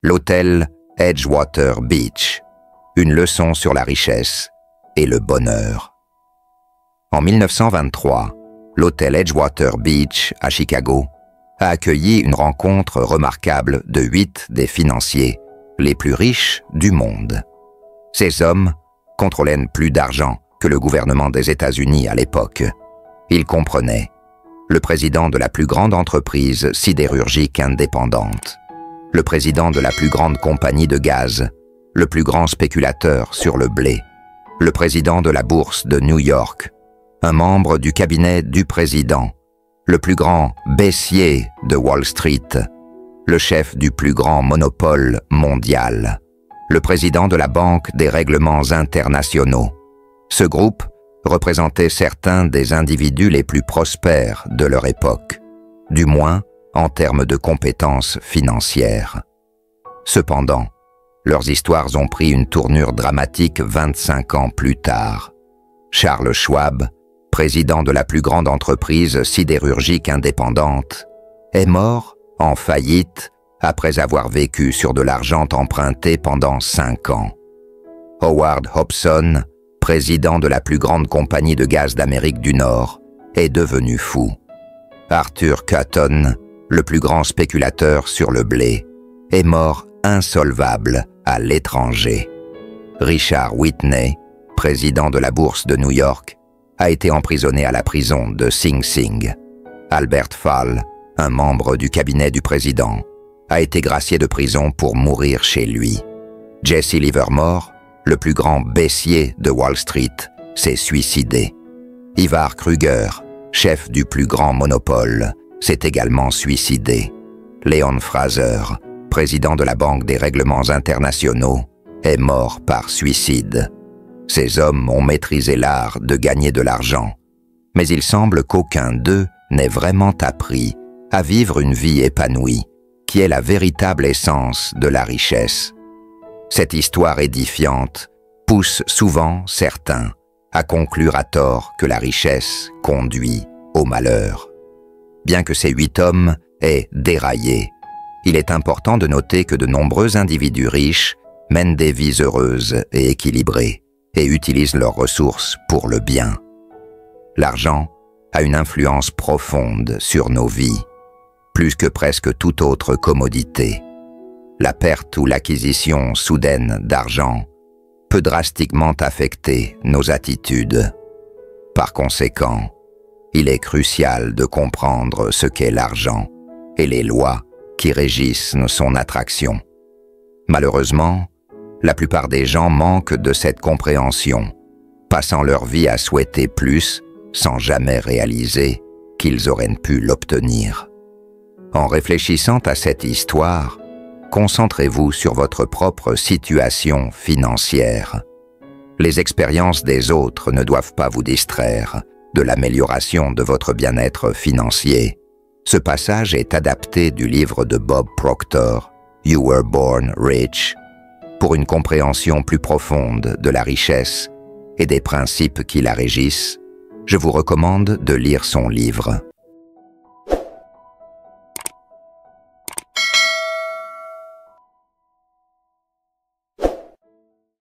L'hôtel Edgewater Beach, une leçon sur la richesse et le bonheur. En 1923, l'hôtel Edgewater Beach à Chicago a accueilli une rencontre remarquable de 8 des financiers les plus riches du monde. Ces hommes contrôlaient plus d'argent que le gouvernement des États-Unis à l'époque. Ils comprenaient le président de la plus grande entreprise sidérurgique indépendante, le président de la plus grande compagnie de gaz, le plus grand spéculateur sur le blé, le président de la bourse de New York, un membre du cabinet du président, le plus grand baissier de Wall Street, le chef du plus grand monopole mondial, le président de la Banque des règlements internationaux. Ce groupe représentait certains des individus les plus prospères de leur époque, du moins en termes de compétences financières. Cependant, leurs histoires ont pris une tournure dramatique 25 ans plus tard. Charles Schwab, président de la plus grande entreprise sidérurgique indépendante, est mort en faillite après avoir vécu sur de l'argent emprunté pendant 5 ans. Howard Hobson, président de la plus grande compagnie de gaz d'Amérique du Nord, est devenu fou. Arthur Cutten, le plus grand spéculateur sur le blé, est mort insolvable à l'étranger. Richard Whitney, président de la bourse de New York, a été emprisonné à la prison de Sing Sing. Albert Fall, un membre du cabinet du président, a été gracié de prison pour mourir chez lui. Jesse Livermore, le plus grand baissier de Wall Street, s'est suicidé. Ivar Kruger, chef du plus grand monopole, s'est également suicidé. Leon Fraser, président de la Banque des règlements internationaux, est mort par suicide. Ces hommes ont maîtrisé l'art de gagner de l'argent, mais il semble qu'aucun d'eux n'ait vraiment appris à vivre une vie épanouie, qui est la véritable essence de la richesse. Cette histoire édifiante pousse souvent certains à conclure à tort que la richesse conduit au malheur. Bien que ces 8 hommes aient déraillé, il est important de noter que de nombreux individus riches mènent des vies heureuses et équilibrées et utilisent leurs ressources pour le bien. L'argent a une influence profonde sur nos vies, plus que presque toute autre commodité. La perte ou l'acquisition soudaine d'argent peut drastiquement affecter nos attitudes. Par conséquent, il est crucial de comprendre ce qu'est l'argent et les lois qui régissent son attraction. Malheureusement, la plupart des gens manquent de cette compréhension, passant leur vie à souhaiter plus sans jamais réaliser qu'ils auraient pu l'obtenir. En réfléchissant à cette histoire, concentrez-vous sur votre propre situation financière. Les expériences des autres ne doivent pas vous distraire de l'amélioration de votre bien-être financier. Ce passage est adapté du livre de Bob Proctor, You Were Born Rich. Pour une compréhension plus profonde de la richesse et des principes qui la régissent, je vous recommande de lire son livre.